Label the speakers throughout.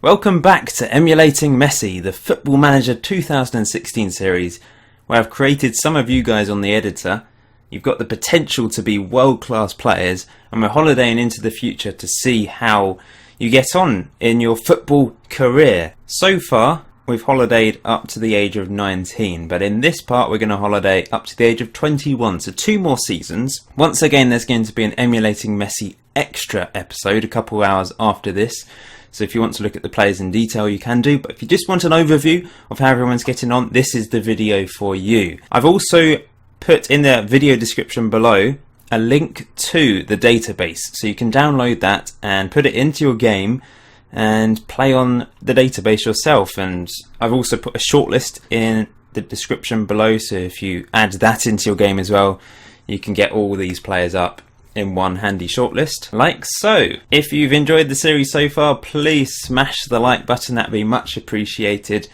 Speaker 1: Welcome back to Emulating Messi, the Football Manager 2016 series, where I've created some of you guys on the editor. You've got the potential to be world-class players, and we're holidaying into the future to see how you get on in your football career. So far, we've holidayed up to the age of 19, but in this part we're going to holiday up to the age of 21, so 2 more seasons. Once again, there's going to be an Emulating Messi extra episode a couple hours after this. So if you want to look at the players in detail, you can do. But if you just want an overview of how everyone's getting on, this is the video for you. I've also put in the video description below a link to the database. So you can download that and put it into your game and play on the database yourself. And I've also put a shortlist in the description below. So if you add that into your game as well, you can get all these players up in one handy shortlist, like so. If you've enjoyed the series so far, please smash the like button, that'd be much appreciated.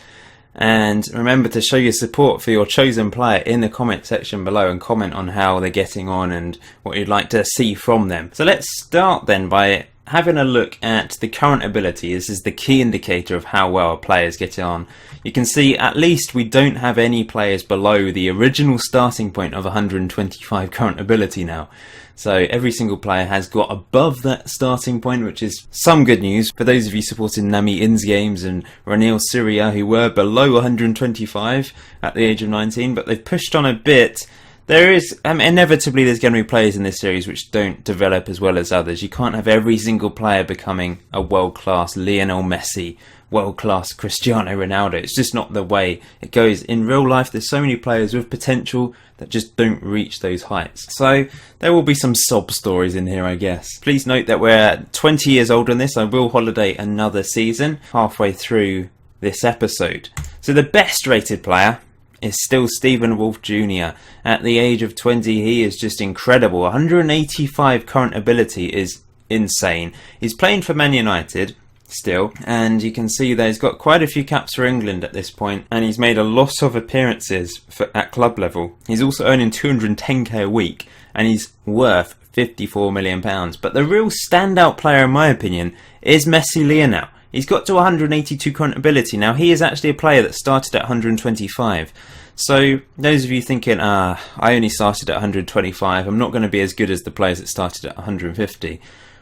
Speaker 1: And remember to show your support for your chosen player in the comment section below and comment on how they're getting on and what you'd like to see from them. So let's start then by having a look at the current ability. This is the key indicator of how well a player is getting on. You can see at least we don't have any players below the original starting point of 125 current ability now. So every single player has got above that starting point, which is some good news for those of you supporting Nami Inns games and Ranil Syria, who were below 125 at the age of 19, but they've pushed on a bit. There is, inevitably there's going to be players in this series which don't develop as well as others. You can't have every single player becoming a world-class Lionel Messi, world-class Cristiano Ronaldo. It's just not the way it goes. In real life, there's so many players with potential that just don't reach those heights. So there will be some sob stories in here, I guess. Please note that we're 20 years old on this. I will holiday another season halfway through this episode. So the best rated player is still Stephen Wolf Jr. At the age of 20, he is just incredible. 185 current ability is insane. He's playing for Man United still, and you can see that he's got quite a few caps for England at this point, and he's made a lot of appearances at club level. He's also earning 210k a week, and he's worth £54 million. But the real standout player, in my opinion, is Messi Lionel. He's got to 182 current ability. Now, he is actually a player that started at 125. So, those of you thinking, I only started at 125, I'm not going to be as good as the players that started at 150.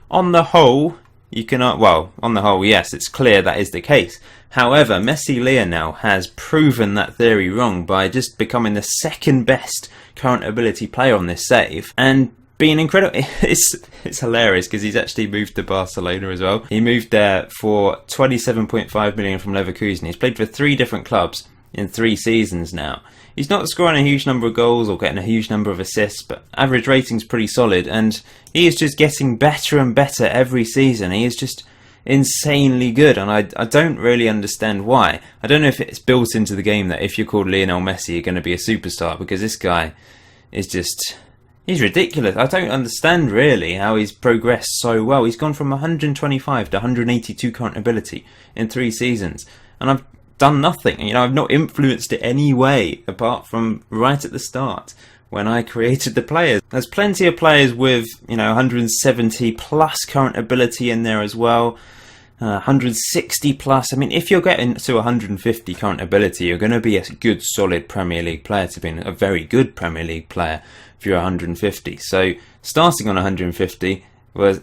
Speaker 1: On the whole, you can, on the whole, yes, it's clear that is the case. However, Messi Lionel has proven that theory wrong by just becoming the second best current ability player on this save and being incredible. It's hilarious because he's actually moved to Barcelona as well. He moved there for 27.5 million from Leverkusen. He's played for 3 different clubs in 3 seasons now. He's not scoring a huge number of goals or getting a huge number of assists, but average rating's pretty solid, and he is just getting better and better every season. He is just insanely good, and I don't really understand why. I don't know if it's built into the game that if you're called Lionel Messi, you're going to be a superstar, because this guy is just, he's ridiculous. I don't understand really how he's progressed so well. He's gone from 125 to 182 current ability in 3 seasons, and I've done nothing. I've not influenced it any way apart from right at the start when I created the players. There's plenty of players with 170 plus current ability in there as well, 160 plus. I mean, if you're getting to 150 current ability, you're going to be a good solid Premier League player, to be a very good Premier League player if you're 150. So starting on 150 was,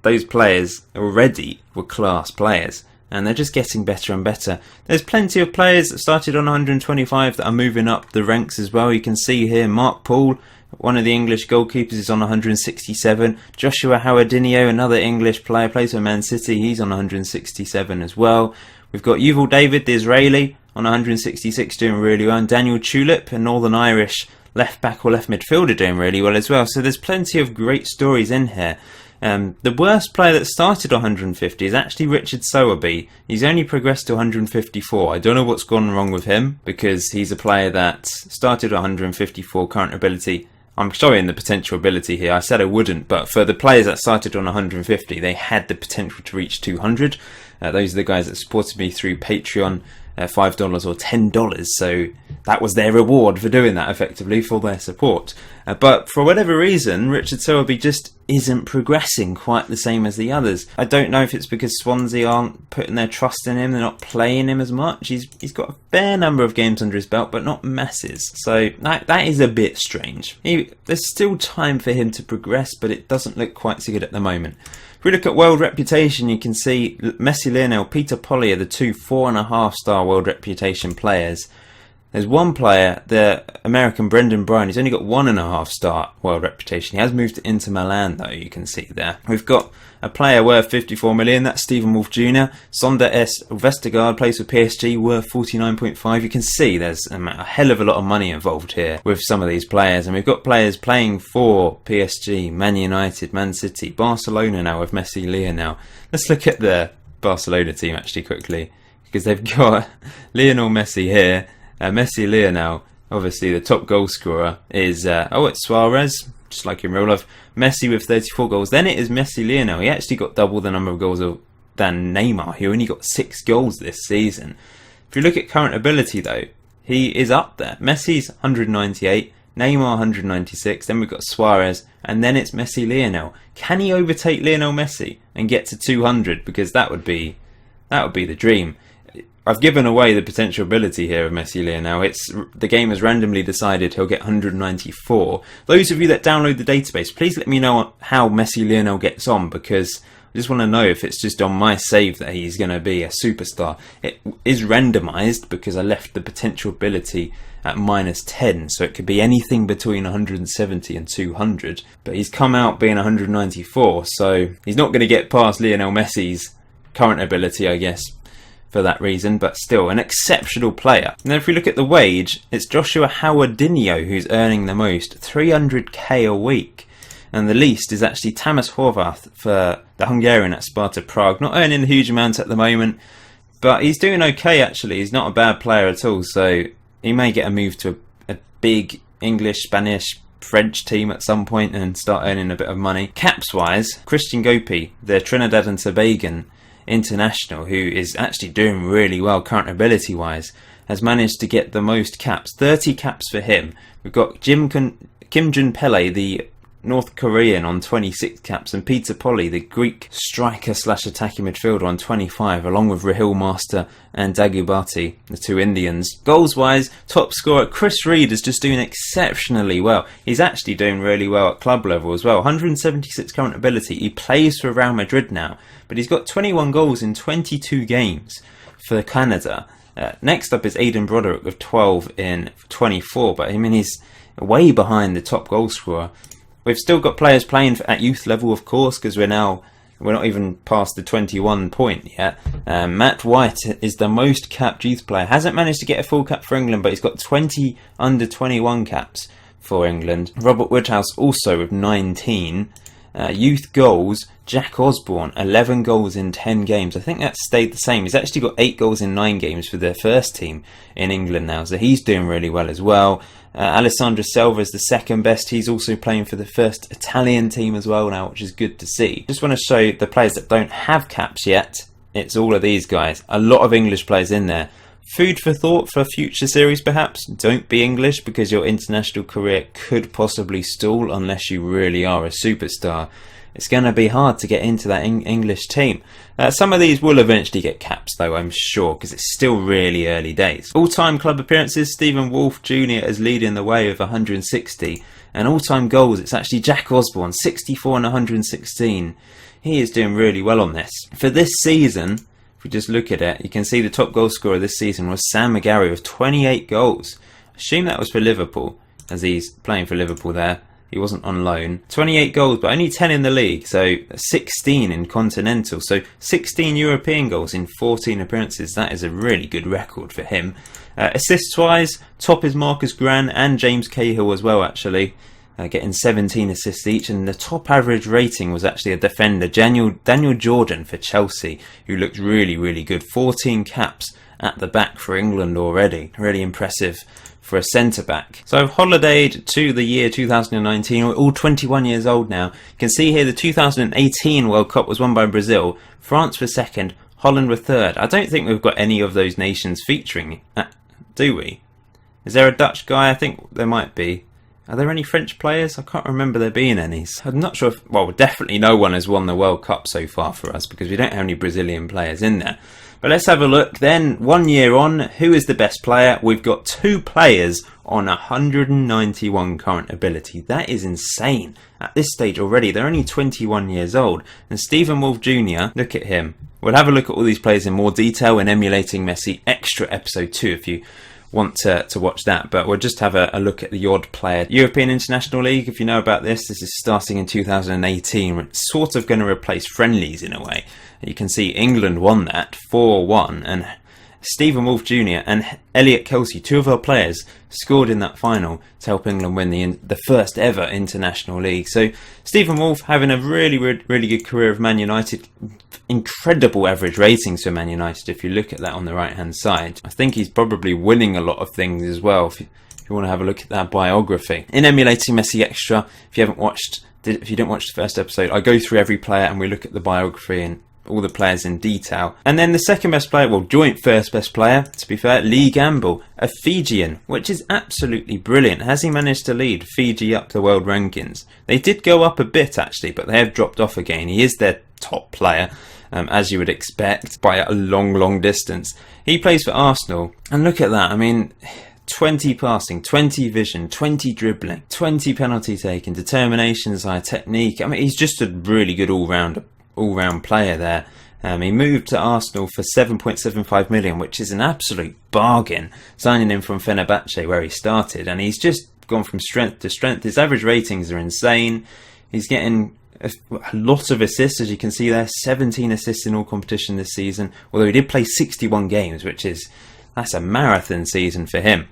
Speaker 1: those players already were class players, and they're just getting better and better. There's plenty of players that started on 125 that are moving up the ranks as well. You can see here Mark Paul, one of the English goalkeepers, is on 167. Joshua Howardinho, another English player, plays for Man City. He's on 167 as well. We've got Yuval David, the Israeli, on 166, doing really well. And Daniel Tulip, a Northern Irish left back or left midfielder, doing really well as well. So there's plenty of great stories in here. The worst player that started 150 is actually Richard Sowerby. He's only progressed to 154. I don't know what's gone wrong with him, because he's a player that started 154 current ability. I'm showing the potential ability here. I said I wouldn't, but for the players that started on 150, they had the potential to reach 200. Those are the guys that supported me through Patreon, $5 or $10. So that was their reward for doing that, effectively, for their support. But for whatever reason, Richard Selby just isn't progressing quite the same as the others. I don't know if it's because Swansea aren't putting their trust in him, they're not playing him as much. He's got a fair number of games under his belt, but not masses. So that is a bit strange. There's still time for him to progress, but it doesn't look quite so good at the moment. If we look at world reputation, you can see Messi, Lionel, Peter Polly are the two 4.5-star world reputation players. There's one player, the American Brendan Bryan, he's only got 1.5-star world reputation. He has moved to Inter Milan though, you can see there. We've got a player worth 54 million, that's Stephen Wolf Jr. Sonder S. Vestergaard plays for PSG, worth 49.5. You can see there's a hell of a lot of money involved here with some of these players. And we've got players playing for PSG, Man United, Man City, Barcelona now with Messi, Lionel. Let's look at the Barcelona team actually quickly, because they've got Lionel Messi here. Messi, Lionel, obviously the top goal scorer is, it's Suarez, just like in real life. Messi with 34 goals. Then it is Messi, Lionel. He actually got double the number of goals than Neymar, who only got 6 goals this season. If you look at current ability though, he is up there. Messi's 198, Neymar 196, then we've got Suarez, and then it's Messi, Lionel. Can he overtake Lionel Messi and get to 200? Because that would be the dream. I've given away the potential ability here of Messi Lionel. The game has randomly decided he'll get 194. Those of you that download the database, please let me know how Messi Lionel gets on, because I just want to know if it's just on my save that he's going to be a superstar. It is randomised because I left the potential ability at -10, so it could be anything between 170 and 200. But he's come out being 194, so he's not going to get past Lionel Messi's current ability, I guess, for that reason, but still an exceptional player. And then if we look at the wage, it's Joshua Howardinho who's earning the most, 300k a week, and the least is actually Tamas Horvath for the Hungarian at Sparta Prague. Not earning a huge amount at the moment, but he's doing okay actually. He's not a bad player at all, so he may get a move to a big English, Spanish, French team at some point and start earning a bit of money. Caps wise, Christian Gopi, the Trinidad and Tobagan international, who is actually doing really well current ability wise, has managed to get the most caps, 30 caps for him. We've got Kim Jun Pele, the North Korean, on 26 caps, and Peter Polly, the Greek striker / attacking midfielder, on 25, along with Rahil Master and Dagubati, the two Indians. Goals wise, top scorer Chris Reed is just doing exceptionally well. He's actually doing really well at club level as well. 176 current ability. He plays for Real Madrid now, but he's got 21 goals in 22 games for Canada. Next up is Aidan Broderick with 12 in 24, but I mean he's way behind the top goal scorer. We've still got players playing at youth level, of course, because we're not even past the 21 point yet. Matt White is the most capped youth player. Hasn't managed to get a full cap for England, but he's got 20 under 21 caps for England. Robert Woodhouse also with 19. Youth goals, Jack Osborne, 11 goals in 10 games. I think that stayed the same. He's actually got 8 goals in 9 games for their first team in England now, so he's doing really well as well. Alessandro Selva is the second best. He's also playing for the first Italian team as well now, which is good to see. Just want to show you the players that don't have caps yet. It's all of these guys. A lot of English players in there. Food for thought for future series perhaps. Don't be English, because your international career could possibly stall unless you really are a superstar. It's going to be hard to get into that English team. Some of these will eventually get caps though, I'm sure, because it's still really early days. All-time club appearances, Stephen Wolf Jr. is leading the way with 160. And all-time goals, it's actually Jack Osborne, 64 and 116. He is doing really well on this. For this season, if we just look at it, you can see the top goal scorer this season was Sam McGarry with 28 goals. I assume that was for Liverpool, as he's playing for Liverpool there. He wasn't on loan. 28 goals, but only 10 in the league, so 16 in Continental. So 16 European goals in 14 appearances. That is a really good record for him. Assists-wise, top is Marcus Gran and James Cahill as well, actually. Getting 17 assists each, and the top average rating was actually a defender, Daniel Jordan for Chelsea, who looked really, really good. 14 caps at the back for England already. Really impressive for a centre-back. So I've holidayed to the year 2019. We're all 21 years old now. You can see here the 2018 World Cup was won by Brazil. France were second, Holland were third. I don't think we've got any of those nations featuring, do we? Is there a Dutch guy? I think there might be. Are there any French players? I can't remember there being any. So I'm not sure if, well, definitely no one has won the World Cup so far for us because we don't have any Brazilian players in there. But let's have a look then. 1 year on, who is the best player? We've got 2 players on 191 current ability. That is insane. At this stage already, they're only 21 years old. And Stephen Wolf Jr., look at him. We'll have a look at all these players in more detail in Emulating Messi Extra Episode 2 if you want to watch that, but we'll just have a look at the odd player. European International League, if you know about this is starting in 2018. It's sort of going to replace friendlies in a way. You can see England won that 4-1, and Stephen Wolf Jr. and Elliot Kelsey, 2 of our players, scored in that final to help England win the first ever International League. So Stephen Wolf having a really good career of Man United. Incredible average ratings for Man United if you look at that on the right hand side. I think he's probably winning a lot of things as well if you want to have a look at that biography. In Emulating Messi Extra, if you didn't watch the first episode, I go through every player and we look at the biography and all the players in detail. And then the second best player, well, joint first best player, to be fair, Lee Gamble, a Fijian, which is absolutely brilliant. Has he managed to lead Fiji up the world rankings? They did go up a bit actually, but they have dropped off again. He is their top player, as you would expect, by a long distance. He plays for Arsenal, and look at that. I mean, 20 passing, 20 vision, 20 dribbling, 20 penalty taking, determination, desire, technique. I mean, he's just a really good all-round player there. He moved to Arsenal for 7.75 million, which is an absolute bargain, signing him from Fenerbahce where he started, and he's just gone from strength to strength. His average ratings are insane. He's getting a lot of assists, as you can see there, 17 assists in all competition this season, although he did play 61 games, that's a marathon season for him.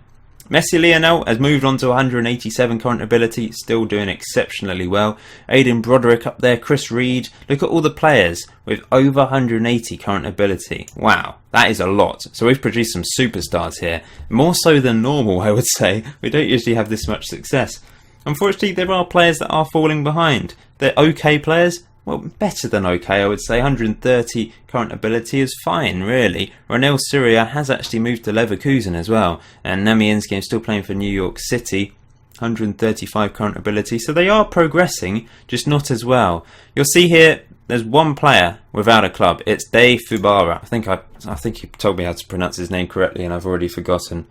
Speaker 1: Messi Lionel has moved on to 187 current ability, still doing exceptionally well. Aiden Broderick up there, Chris Reed. Look at all the players with over 180 current ability. Wow, that is a lot. So we've produced some superstars here. More so than normal, I would say. We don't usually have this much success. Unfortunately, there are players that are falling behind. They're okay players. Well, better than okay, I would say. 130 current ability is fine, really. Ronel Syria has actually moved to Leverkusen as well. And Namienski is still playing for New York City. 135 current ability. So they are progressing, just not as well. You'll see here, there's one player without a club. It's Dave Fubara. I think he told me how to pronounce his name correctly and I've already forgotten.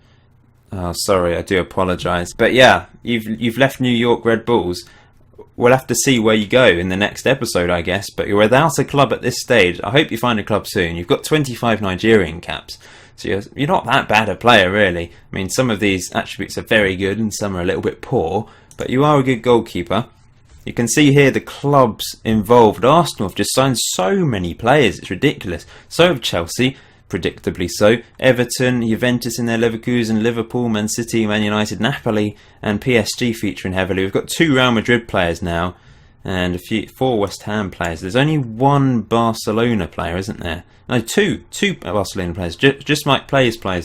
Speaker 1: Oh, sorry, I do apologise. But yeah, you've left New York Red Bulls. We'll have to see where you go in the next episode, I guess, but you're without a club at this stage. I hope you find a club soon. You've got 25 Nigerian caps, so you're not that bad a player, really. I mean, some of these attributes are very good and some are a little bit poor, but you are a good goalkeeper. You can see here the clubs involved. Arsenal have just signed so many players, it's ridiculous. So have Chelsea, predictably so. Everton, Juventus in there, Leverkusen, Liverpool, Man City, Man United, Napoli and PSG featuring heavily. We've got 2 Real Madrid players now and 4 West Ham players. There's only 1 Barcelona player, isn't there? No, two Barcelona players. Just Mike plays for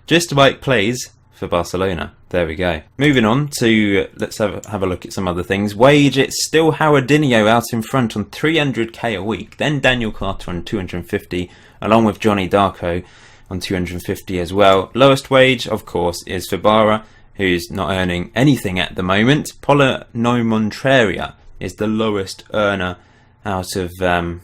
Speaker 1: Just Mike plays for Barcelona. There we go. Moving on to, let's have a look at some other things. Wage, it's still Howardinho out in front on 300k a week. Then Daniel Carter on 250, along with Johnny Darko on 250 as well. Lowest wage, of course, is Fabara, who's not earning anything at the moment. Paulo Montreria is the lowest earner out of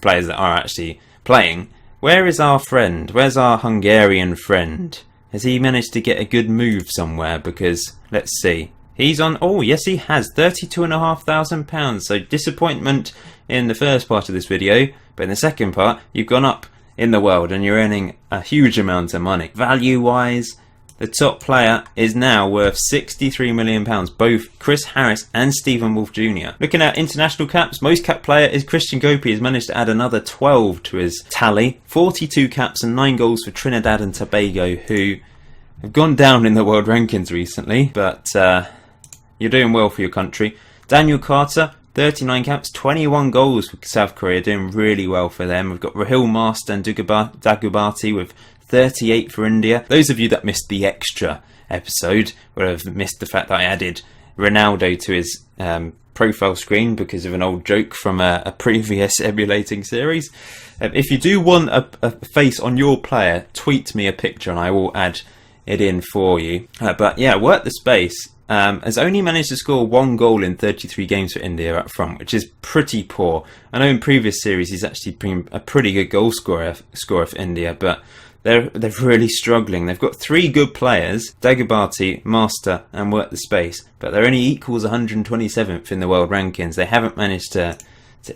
Speaker 1: players that are actually playing. Where is our friend? Where's our Hungarian friend? Has he managed to get a good move somewhere? Because, let's see. He's on, oh yes he has, £32,500. So disappointment in the first part of this video, but in the second part, you've gone up in the world and you're earning a huge amount of money. Value-wise, the top player is now worth £63 million, both Chris Harris and Stephen Wolf Jr. Looking at international caps, most cap player is Christian Gopi, has managed to add another 12 to his tally. 42 caps and 9 goals for Trinidad and Tobago, who have gone down in the world rankings recently, but you're doing well for your country. Daniel Carter, 39 caps, 21 goals for South Korea, doing really well for them. We've got Rahul Master and Dagubati with 38 for India. Those of you that missed the extra episode would have missed the fact that I added Ronaldo to his profile screen because of an old joke from a previous emulating series. If you do want a face on your player, tweet me a picture and I will add it in for you. But yeah, work the space. Has only managed to score 1 goal in 33 games for India up front, which is pretty poor. I know in previous series he's actually been a pretty good goal scorer for India, but they're really struggling. They've got 3 good players, Dagubati, Master and Work the Space, but they're only equals 127th in the world rankings. They haven't managed to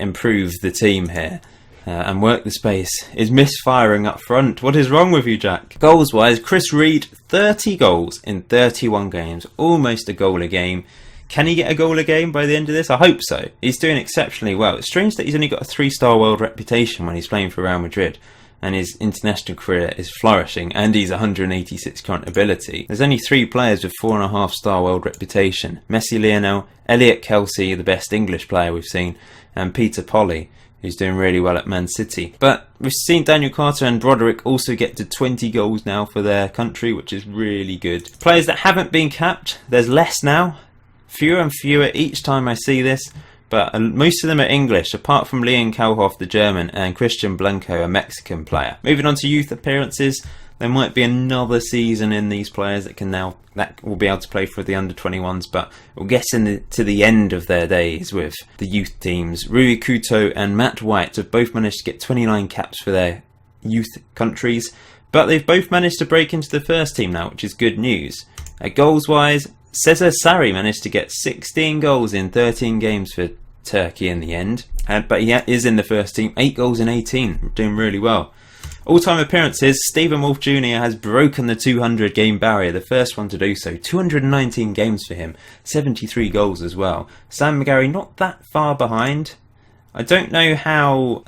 Speaker 1: improve the team here. And Work the Space is misfiring up front. What is wrong with you, Jack? Goals wise, Chris Reed, 30 goals in 31 games, almost a goal a game. Can he get a goal a game by the end of this? I hope so. He's doing exceptionally well. It's strange that he's only got a 3-star world reputation when he's playing for Real Madrid, and his international career is flourishing, and he's 186 current ability. There's only 3 players with 4.5-star world reputation: Messi, Lionel, Elliot Kelsey, the best English player we've seen, and Peter Polly, who's doing really well at Man City. But we've seen Daniel Carter and Broderick also get to 20 goals now for their country, which is really good. Players that haven't been capped, there's less now. Fewer and fewer each time I see this, but most of them are English, apart from Leon Kalhoff, the German, and Christian Blanco, a Mexican player. Moving on to youth appearances, there might be another season in these players that will be able to play for the under-21s, but we'll get to the end of their days with the youth teams. Rui Kuto and Matt White have both managed to get 29 caps for their youth countries, but they've both managed to break into the first team now, which is good news. Goals-wise, Cesar Sarri managed to get 16 goals in 13 games for Turkey in the end, but he is in the first team, 8 goals in 18, doing really well. All-time appearances, Stephen Wolf Jr. has broken the 200 game barrier, the first one to do so. 219 games for him, 73 goals as well. Sam McGarry not that far behind. I don't know how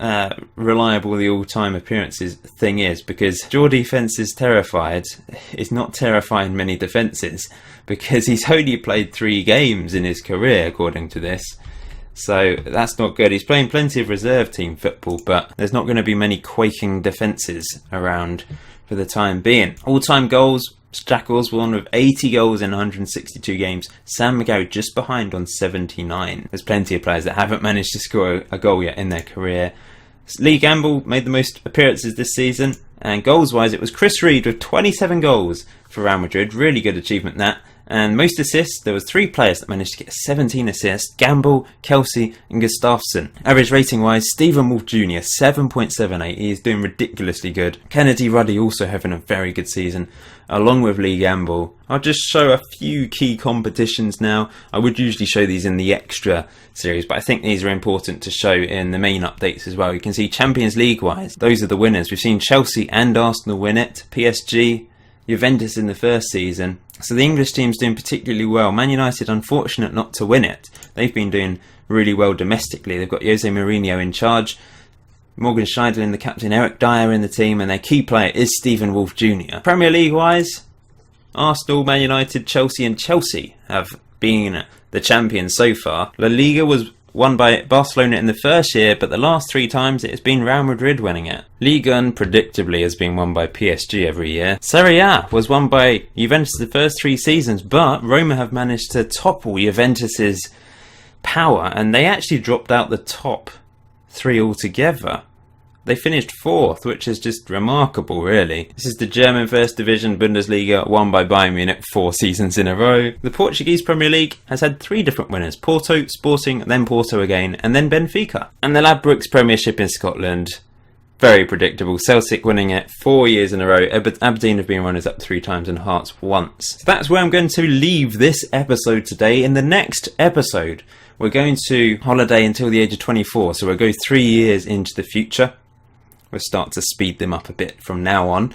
Speaker 1: reliable the all-time appearances thing is, because Your Defence is Terrified is not terrifying many defences, because he's only played 3 games in his career according to this. So that's not good. He's playing plenty of reserve team football, but there's not going to be many quaking defences around for the time being. All-time goals, Jack Osborne with 80 goals in 162 games. Sam McGarry just behind on 79. There's plenty of players that haven't managed to score a goal yet in their career. Lee Gamble made the most appearances this season, and goals-wise it was Chris Reed with 27 goals for Real Madrid. Really good achievement that. And most assists, there was 3 players that managed to get 17 assists: Gamble, Kelsey and Gustafsson. Average rating wise, Stephen Wolf Jr. 7.78, he is doing ridiculously good. Kennedy Ruddy also having a very good season, along with Lee Gamble. I'll just show a few key competitions now. I would usually show these in the extra series, but I think these are important to show in the main updates as well. You can see Champions League wise, those are the winners. We've seen Chelsea and Arsenal win it, PSG, Juventus in the first season. So the English team's doing particularly well. Man United unfortunate not to win it. They've been doing really well domestically. They've got Jose Mourinho in charge, Morgan Schneiderlin the captain, Eric Dyer in the team, and their key player is Stephen Wolf Jr. Premier League wise, Arsenal, Man United, Chelsea and Chelsea have been the champions so far. La Liga was won by Barcelona in the first year, but the last 3 times it has been Real Madrid winning it. Ligue 1 predictably has been won by PSG every year. Serie A was won by Juventus the first 3 seasons, but Roma have managed to topple Juventus's power, and they actually dropped out the top 3 altogether. They finished 4th, which is just remarkable, really. This is the German First Division Bundesliga, won by Bayern Munich 4 seasons in a row. The Portuguese Premier League has had 3 different winners: Porto, Sporting, then Porto again, and then Benfica. And the Ladbrokes Premiership in Scotland, very predictable. Celtic winning it 4 years in a row. Aberdeen have been runners up 3 times and Hearts once. So that's where I'm going to leave this episode today. In the next episode, we're going to holiday until the age of 24, so we'll go 3 years into the future. We'll start to speed them up a bit from now on.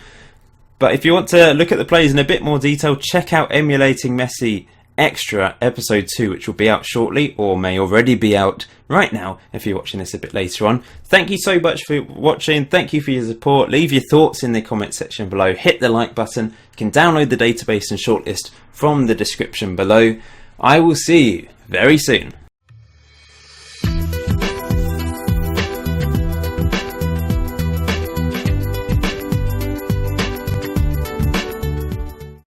Speaker 1: But if you want to look at the plays in a bit more detail, check out Emulating Messi Extra Episode 2, which will be out shortly, or may already be out right now if you're watching this a bit later on. Thank you so much for watching. Thank you for your support. Leave your thoughts in the comment section below. Hit the like button. You can download the database and shortlist from the description below. I will see you very soon.